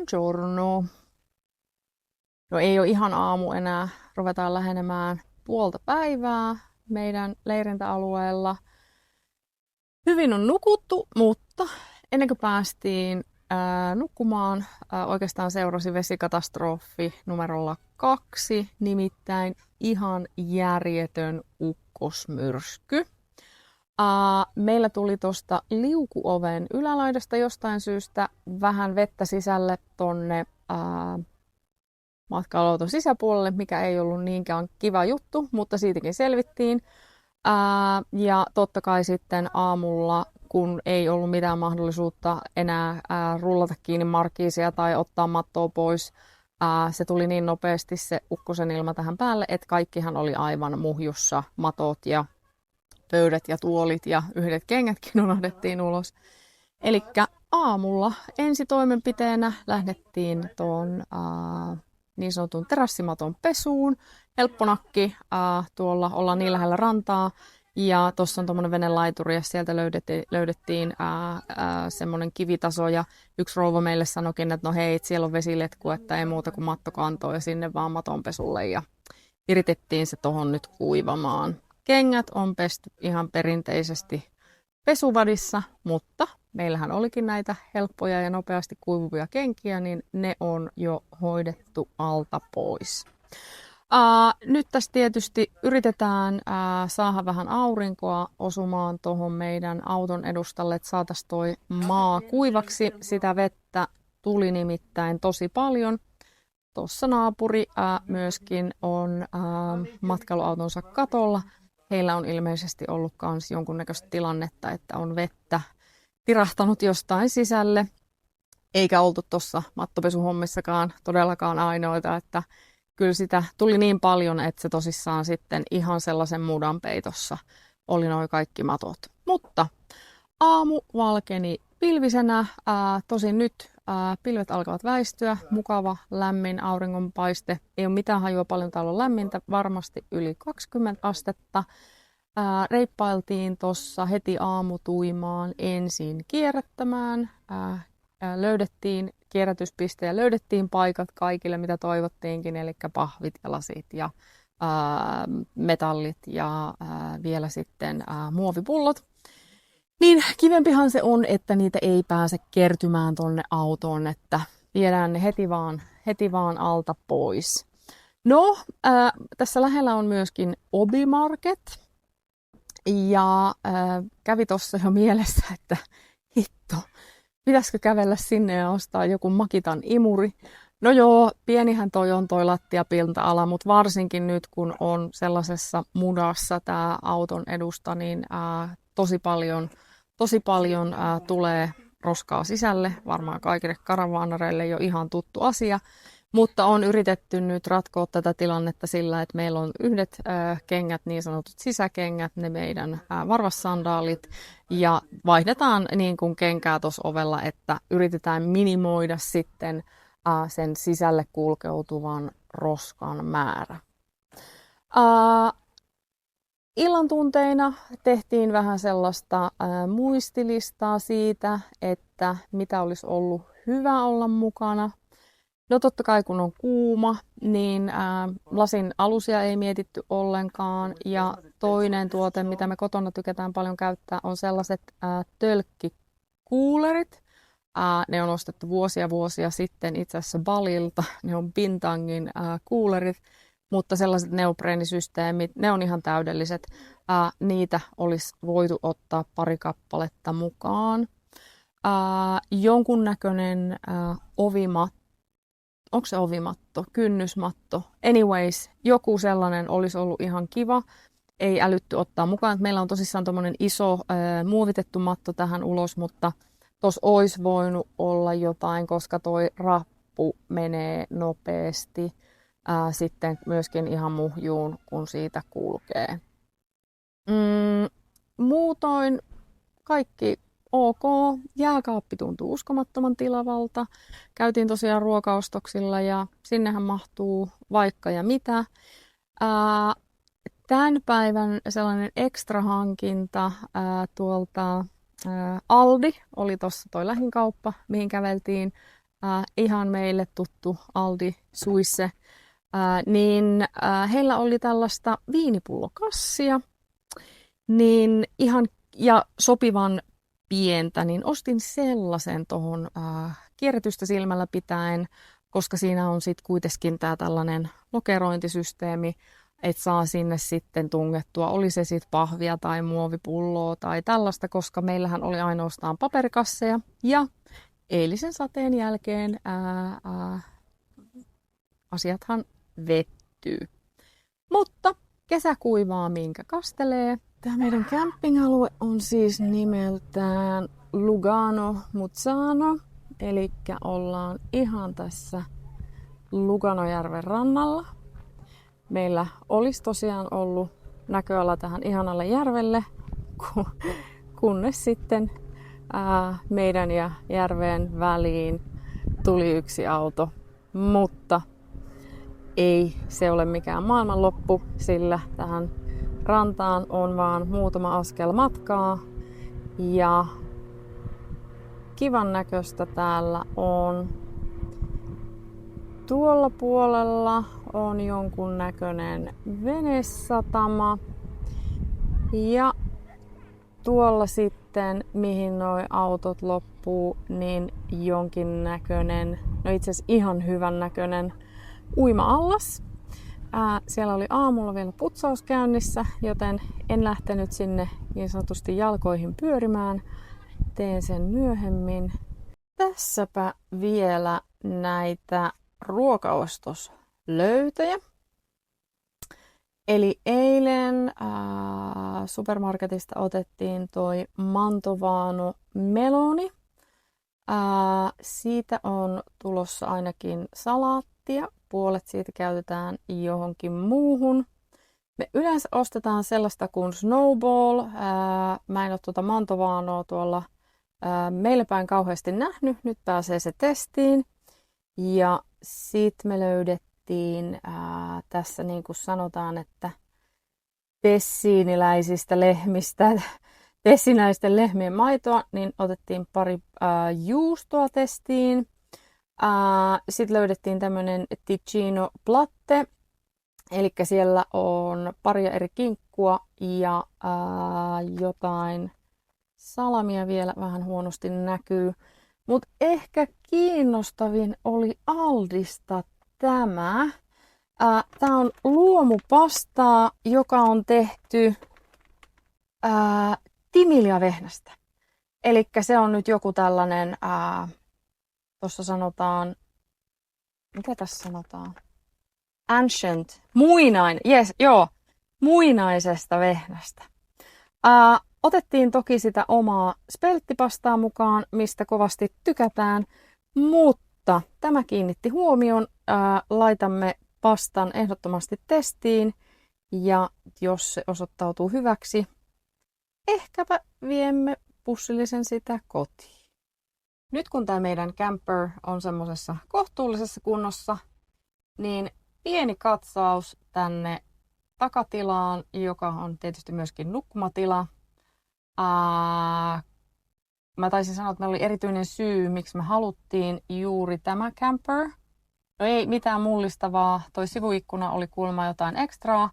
Buongiorno. No ei ole ihan aamu enää. Ruvetaan lähenemään puolta päivää meidän leirintäalueella. Hyvin on nukuttu, mutta ennen kuin päästiin nukkumaan, oikeastaan seurasi vesikatastrofi numerolla 2, nimittäin ihan järjetön ukkosmyrsky. Meillä tuli tuosta liukuoven ylälaidasta jostain syystä vähän vettä sisälle tonne matkailuauton sisäpuolelle, mikä ei ollut niinkään kiva juttu, mutta siitäkin selvittiin. Ja totta kai sitten aamulla, kun ei ollut mitään mahdollisuutta enää rullata kiinni markiisia tai ottaa mattoa pois, se tuli niin nopeasti se ukkosen ilma tähän päälle, että kaikkihan oli aivan muhjussa, matot ja pöydät ja tuolit ja yhdet kengätkin unohdettiin ulos. Elikkä aamulla ensitoimenpiteenä lähdettiin tuon niin sanotun terassimaton pesuun. Helpponakki, tuolla ollaan niin lähellä rantaa ja tuossa on tuommoinen venelaituri ja sieltä löydettiin semmoinen kivitaso ja yksi rouva meille sanoikin, että no hei, siellä on vesiletku, että ei muuta kuin mattokantoa ja sinne vaan matonpesulle ja viritettiin se tohon nyt kuivamaan. Kengät on pesty ihan perinteisesti pesuvadissa, mutta meillähän olikin näitä helppoja ja nopeasti kuivuvia kenkiä, niin ne on jo hoidettu alta pois. Nyt tässä tietysti yritetään saada vähän aurinkoa osumaan tuohon meidän auton edustalle, että saataisiin toi maa kuivaksi. Sitä vettä tuli nimittäin tosi paljon. Tuossa naapuri myöskin on matkailuautonsa katolla. Heillä on ilmeisesti ollut myös jonkunnäköistä tilannetta, että on vettä tirahtanut jostain sisälle. Eikä oltu tuossa mattopesuhommissakaan todellakaan ainoita, että kyllä sitä tuli niin paljon, että se tosissaan sitten ihan sellaisen mudan peitossa oli nuo kaikki matot. Mutta aamu valkeni pilvisenä, tosin nyt pilvet alkavat väistyä, mukava lämmin auringonpaiste. Ei ole mitään hajua, paljon täällä on lämmintä, varmasti yli 20 astetta. Reippailtiin tuossa heti aamutuimaan ensin kierrättämään. Löydettiin kierrätyspiste ja löydettiin paikat kaikille, mitä toivottiinkin, eli pahvit ja lasit ja metallit ja vielä sitten muovipullot. Niin kivempihan se on, että niitä ei pääse kertymään tonne autoon, että viedään ne heti vaan alta pois. No, tässä lähellä on myöskin Obi-Market ja kävi tuossa jo mielessä, että hitto, pitäisikö kävellä sinne ja ostaa joku Makitan imuri. No joo, pienihän toi on toi lattiapinta-ala, mutta varsinkin nyt kun on sellaisessa mudassa tämä auton edusta, niin tosi paljon tulee roskaa sisälle. Varmaan kaikille karavaanareille jo ihan tuttu asia. Mutta on yritetty nyt ratkoa tätä tilannetta sillä, että meillä on yhdet kengät, niin sanotut sisäkengät, ne meidän varvassandaalit, ja vaihdetaan niin kuin kenkää tuossa ovella, että yritetään minimoida sitten sen sisälle kulkeutuvan roskan määrä. Illan tunteina tehtiin vähän sellaista muistilistaa siitä, että mitä olisi ollut hyvä olla mukana. No totta kai kun on kuuma, niin lasin alusia ei mietitty ollenkaan. Ja toinen tuote, mitä me kotona tykätään paljon käyttää, on sellaiset tölkkikuulerit. Ne on ostettu vuosia sitten itse asiassa Balilta. Ne on Bintangin kuulerit, mutta sellaiset neopreenisysteemit, ne on ihan täydelliset. Niitä olisi voitu ottaa pari kappaletta mukaan. Jonkunnäköinen ovimatto. Onko se ovimatto, kynnysmatto? Anyways, joku sellainen olisi ollut ihan kiva. Ei älytty ottaa mukaan. Meillä on tosissaan tommonen iso muovitettu matto tähän ulos, mutta tuossa olisi voinut olla jotain, koska toi rappu menee nopeasti sitten myöskin ihan muhjuun, kun siitä kulkee. Muutoin kaikki ok, jääkaappi tuntuu uskomattoman tilavalta. Käytiin tosiaan ruokaostoksilla ja sinnehän mahtuu vaikka ja mitä. Tämän päivän sellainen ekstra hankinta tuolta Aldi oli tuossa toi lähinkauppa, mihin käveltiin ihan meille tuttu Aldi Suisse, niin heillä oli tällaista viinipullokassia, niin ihan ja sopivan pientä, niin ostin sellaisen tuohon kierrätystä silmällä pitäen, koska siinä on sitten kuitenkin tämä tällainen lokerointisysteemi, että saa sinne sitten tungettua, oli se sitten pahvia tai muovipulloa tai tällaista, koska meillähän oli ainoastaan paperikasseja ja eilisen sateen jälkeen asiathan vettyy. Mutta kesä kuivaa minkä kastelee. Tämä meidän camping-alue on siis nimeltään Lugano Muzzano, eli ollaan ihan tässä Luganojärven rannalla. Meillä olisi tosiaan ollut näköala tähän ihanalle järvelle, kunnes sitten meidän ja järven väliin tuli yksi auto, mutta ei se ole mikään maailmanloppu, sillä tähän rantaan on vaan muutama askel matkaa ja kivan näköistä täällä on. Tuolla puolella on jonkun näköinen venesatama ja tuolla sitten, mihin nuo autot loppuu, niin jonkin näköinen, no itse asiassa ihan hyvän näköinen uima-allas. Siellä oli aamulla vielä putsaus käynnissä, joten en lähtenyt sinne niin sanotusti jalkoihin pyörimään. Teen sen myöhemmin. Tässäpä vielä näitä ruokaostoslöytöjä. Eli eilen supermarketista otettiin toi Mantovano meloni. Siitä on tulossa ainakin salaattia. Puolet siitä käytetään johonkin muuhun. Me yleensä ostetaan sellaista kuin Snowball. Mä en ole tuota Mantovanoa tuolla meillä päin kauheasti nähnyt. Nyt pääsee se testiin. Ja sitten me löydettiin tässä niin kuin sanotaan, että tessiiniläisistä lehmistä, tessinäisten lehmien maitoa, niin otettiin pari juustoa testiin. Sitten löydettiin tämmönen Ticino Platte, eli siellä on paria eri kinkkua ja jotain salamia vielä vähän huonosti näkyy. Mutta ehkä kiinnostavin oli Aldista tämä. Tämä on luomupastaa, joka on tehty timiljavehnästä. Eli se on nyt joku tällainen, tuossa sanotaan, mitä tässä sanotaan? Ancient, muinainen, yes, joo, muinaisesta vehnästä. Otettiin toki sitä omaa spelttipastaa mukaan, mistä kovasti tykätään, mutta tämä kiinnitti huomion. Laitamme pastan ehdottomasti testiin ja jos se osoittautuu hyväksi, ehkäpä viemme pussillisen sitä kotiin. Nyt kun tämä meidän camper on semmoisessa kohtuullisessa kunnossa, niin pieni katsaus tänne takatilaan, joka on tietysti myöskin nukkumatila. Mä taisin sanoa, että meillä oli erityinen syy, miksi me haluttiin juuri tämä camper. No ei mitään mullistavaa, toi sivuikkuna oli kuulemma jotain ekstraa,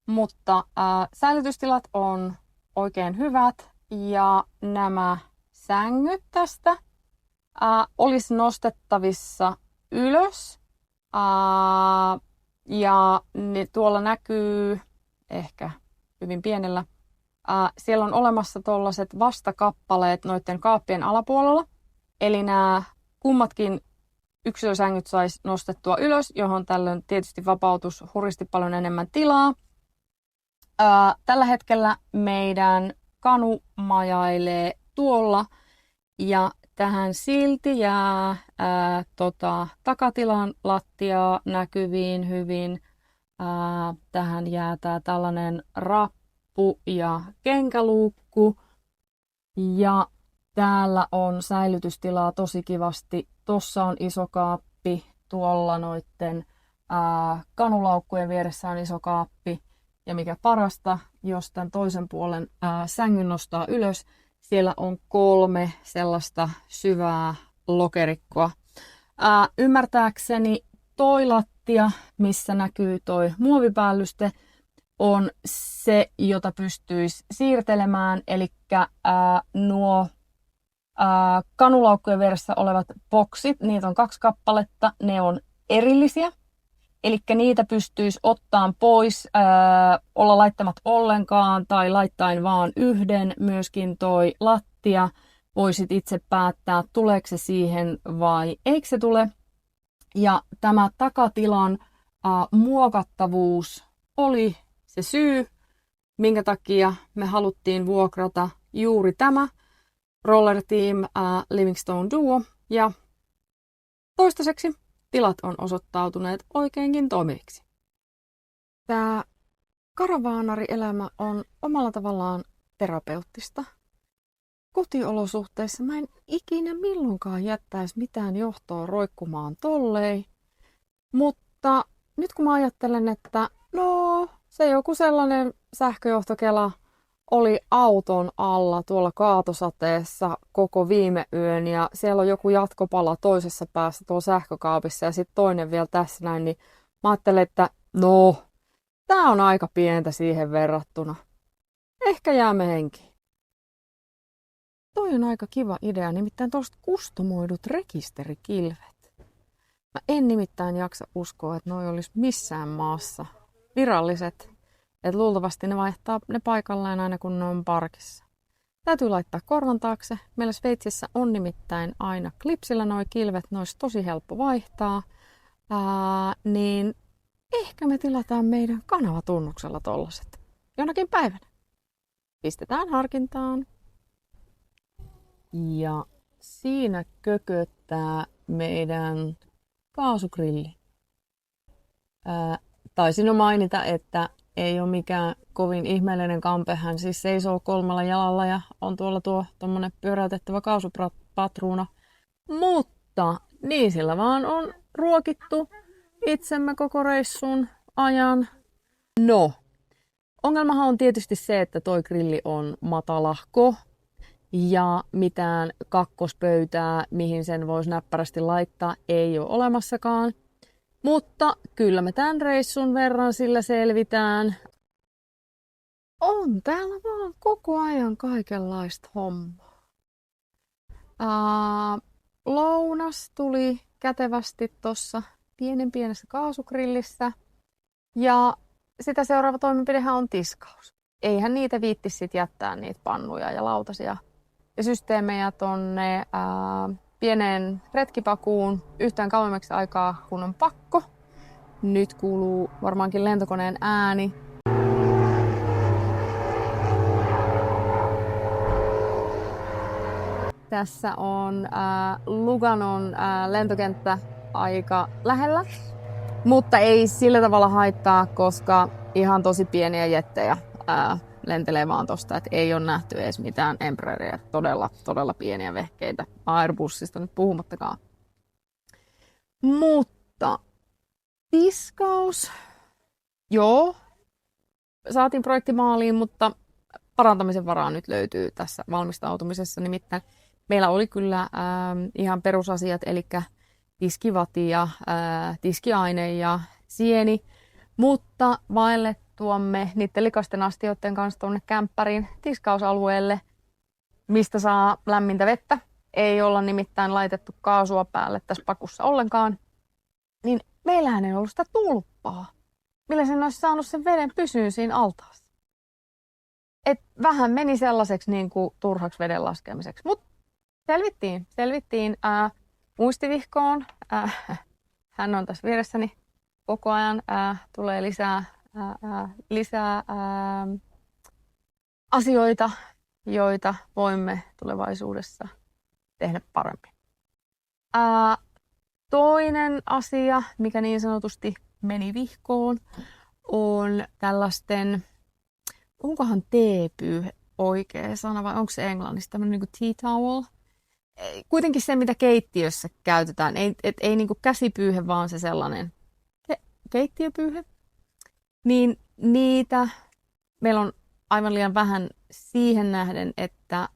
mutta säilytystilat on oikein hyvät ja nämä sängyt tästä olisi nostettavissa ylös ja ne tuolla näkyy ehkä hyvin pienellä. Siellä on olemassa tuollaiset vastakappaleet noiden kaappien alapuolella. Eli nämä kummatkin yksilösängyt sais nostettua ylös, johon tällöin tietysti vapautus hurjasti paljon enemmän tilaa. Tällä hetkellä meidän kanu majailee tuolla ja tähän silti jää takatilan lattiaa näkyviin hyvin. Tähän jää tää tällainen rappu ja kenkäluukku. Ja täällä on säilytystilaa tosi kivasti. Tossa on iso kaappi, tuolla noitten kanulaukkujen vieressä on iso kaappi. Ja mikä parasta, jos tämän toisen puolen sängyn nostaa ylös, siellä on 3 sellaista syvää lokerikkoa. Ymmärtääkseni toi lattia, missä näkyy toi muovipäällyste, on se, jota pystyisi siirtelemään, eli nuo kanulaukkujen vieressä olevat boksit, niitä on 2 kappaletta, ne on erillisiä, eli niitä pystyisi ottaan pois, olla laittamat ollenkaan tai laittain vaan yhden, myöskin toi lattia, voisit itse päättää, tuleeko se siihen vai eikö se tule. Ja tämä takatilan muokattavuus oli se syy, minkä takia me haluttiin vuokrata juuri tämä Roller Team Livingstone Duo. Ja toistaiseksi tilat on osoittautuneet oikeinkin toimiviksi. Tämä karavaanarielämä on omalla tavallaan terapeuttista. Kotiolosuhteissa mä en ikinä milloinkaan jättäisi mitään johtoa roikkumaan tollei. Mutta nyt kun mä ajattelen, että se joku sellainen sähköjohtokela oli auton alla tuolla kaatosateessa koko viime yön ja siellä on joku jatkopala toisessa päässä tuolla sähkökaapissa ja sitten toinen vielä tässä näin, niin mä ajattelin, että tää on aika pientä siihen verrattuna. Ehkä jäämme henkiin. Toi on aika kiva idea, nimittäin tuosta kustomoidut rekisterikilvet. Mä en nimittäin jaksa uskoa, että noi olisi missään maassa viralliset. Että luultavasti ne vaihtaa ne paikalleen aina kun ne on parkissa. Täytyy laittaa korvan taakse. Meillä Sveitsissä on nimittäin aina klipsillä noi kilvet, ne olisi tosi helppo vaihtaa. Niin ehkä me tilataan meidän kanavatunnuksella tollaset jonakin päivänä. Pistetään harkintaan. Ja siinä kököttää meidän kaasugrilli. Taisin jo mainita, että ei ole mikään kovin ihmeellinen kampe. Hän siis seisoo 3 jalalla ja on tuolla tommonen pyöräytettävä kaasupatruuna. Mutta niin sillä vaan on ruokittu itsemme koko reissun ajan. Ongelmahan on tietysti se, että toi grilli on matalahko. Ja mitään kakkospöytää, mihin sen voisi näppärästi laittaa, ei ole olemassakaan. Mutta kyllä me tämän reissun verran sillä selvitään. On täällä vaan koko ajan kaikenlaista hommaa. Lounas tuli kätevästi tuossa pienessä kaasugrillissä. Ja sitä seuraava toimenpidehän on tiskaus. Eihän niitä viitti sit jättää niitä pannuja ja lautasia ja systeemejä tonne pieneen retkipakuun yhtään kauemmaksi aikaa, kun on pakko. Nyt kuuluu varmaankin lentokoneen ääni. Tässä on Luganon lentokenttä aika lähellä, mutta ei sillä tavalla haittaa, koska ihan tosi pieniä jettejä lentelee vaan tosta, että ei ole nähty edes mitään Embraeria, todella pieniä vehkeitä, Airbusista nyt puhumattakaan. Mutta tiskaus, saatiin projekti maaliin, mutta parantamisen varaa nyt löytyy tässä valmistautumisessa. Nimittäin meillä oli kyllä ihan perusasiat, eli tiskivati ja tiskiaine ja sieni, mutta vaellettuamme niiden likaisten astioiden kanssa tuonne kämppärin tiskausalueelle, mistä saa lämmintä vettä. Ei olla nimittäin laitettu kaasua päälle tässä pakussa ollenkaan. Niin meillähän ei ollut sitä tulppaa, millä sen olisi saanut sen veden pysyyn siinä altaassa. Et vähän meni sellaiseksi niin kuin turhaksi veden laskemiseksi. Mutta selvittiin muistivihkoon. Hän on tässä vieressäni koko ajan. Tulee lisää asioita, joita voimme tulevaisuudessa tehdä paremmin. Toinen asia, mikä niin sanotusti meni vihkoon, on tällaisten, onkohan teepyyhe oikea sana vai onko se englannista, tämmöinen niin kuin tea towel. Kuitenkin se, mitä keittiössä käytetään, ei niin kuin käsipyyhe, vaan se sellainen keittiöpyyhe. Niin niitä meillä on aivan liian vähän siihen nähden, että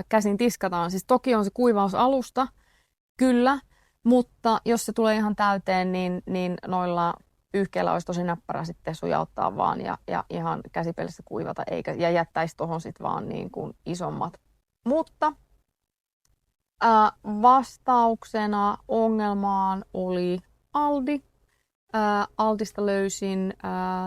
käsin tiskataan. Siis toki on se kuivausalusta, kyllä, Mutta jos se tulee ihan täyteen, niin noilla pyyhkeillä olisi tosi näppärä sitten sujauttaa vaan ja ihan käsipelissä kuivata ja jättäisi tuohon sitten vaan niin kuin isommat. Mutta vastauksena ongelmaan oli Aldi. Aldista löysin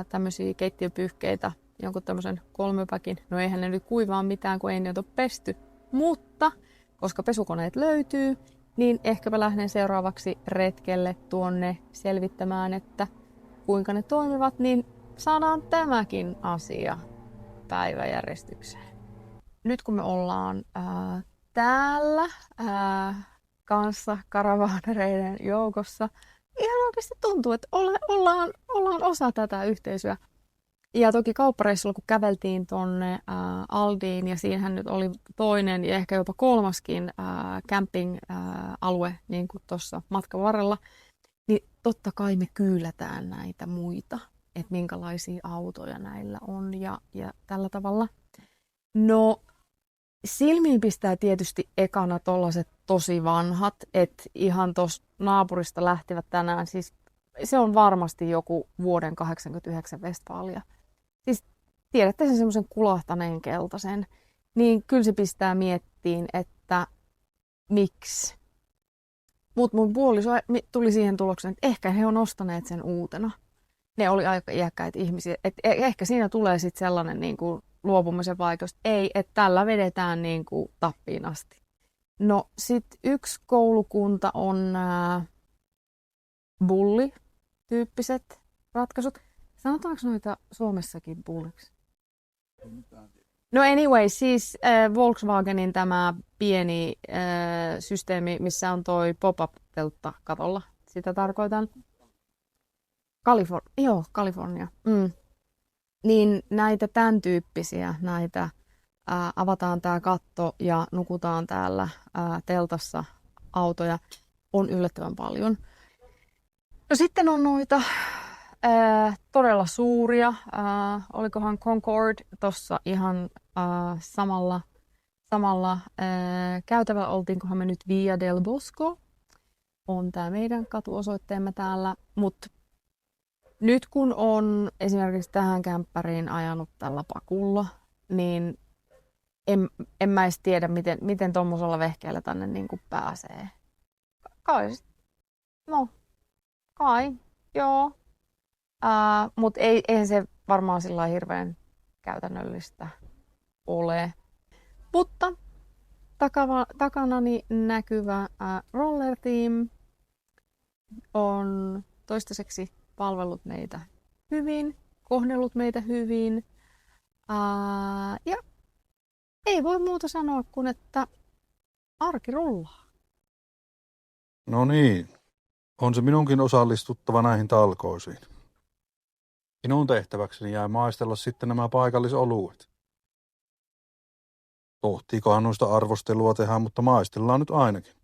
tämmöisiä keittiöpyyhkeitä, jonkun tämmöisen 3-päkin. No eihän ne nyt kuivaa mitään, kun ei ne ole pesty. Mutta koska pesukoneet löytyy, niin ehkäpä lähden seuraavaksi retkelle tuonne selvittämään, että kuinka ne toimivat, niin saadaan tämäkin asia päiväjärjestykseen. Nyt kun me ollaan täällä kanssa karavaanereiden joukossa, ihan oikeasti tuntuu, että ollaan osa tätä yhteisöä. Ja toki kauppareissulla, kun käveltiin tonne Aldiin, ja siinähän nyt oli toinen ja ehkä jopa kolmaskin camping-alue niin kuin tuossa matkan varrella, niin totta kai me kyylätään näitä muita, että minkälaisia autoja näillä on ja tällä tavalla. No, silmiin pistää tietysti ekana tollaset tosi vanhat, että ihan tuossa naapurista lähtivät tänään, siis se on varmasti joku vuoden 89 Westfalia. Siis tiedätte sen semmoisen kulahtaneen keltaisen, niin kyllä se pistää miettiin, että miksi. Mutta mun puoliso tuli siihen tulokseen, että ehkä he on ostaneet sen uutena. Ne oli aika iäkkäitä ihmisiä. Et ehkä siinä tulee sitten sellainen niin kuin luopumisen vaikeus. Ei, että tällä vedetään niin kuin tappiin asti. No sitten yksi koulukunta on bulli-tyyppiset ratkaisut. Sanotaanko noita Suomessakin bulliksi? No anyway, siis Volkswagenin tämä pieni systeemi, missä on toi pop-up-teltta katolla. Sitä tarkoitan. Kalifornia. Niin näitä tämän tyyppisiä, avataan tää katto ja nukutaan täällä teltassa autoja, on yllättävän paljon. No sitten on noita todella suuria. Olikohan Concord tuossa ihan samalla käytävällä, oltiinkohan me nyt Via del Bosco. On tää meidän katuosoitteemme täällä, mutta nyt kun on esimerkiksi tähän kämppäriin ajanut tällä pakulla, niin en mä edes tiedä, miten tuommoisella vehkeellä tänne niin kuin pääsee. Kai, joo. Mutta eihän se varmaan sillä hirveän käytännöllistä ole. Mutta takanani näkyvä Roller Team on toistaiseksi palvellut meitä hyvin, kohdellut meitä hyvin. Ja ei voi muuta sanoa kuin, että arki rullaa. No niin, on se minunkin osallistuttava näihin talkoisiin. Minun tehtäväkseni jää maistella sitten nämä paikallisoluet. Tohtiikohan noista arvostelua tehdä, mutta maistellaan nyt ainakin.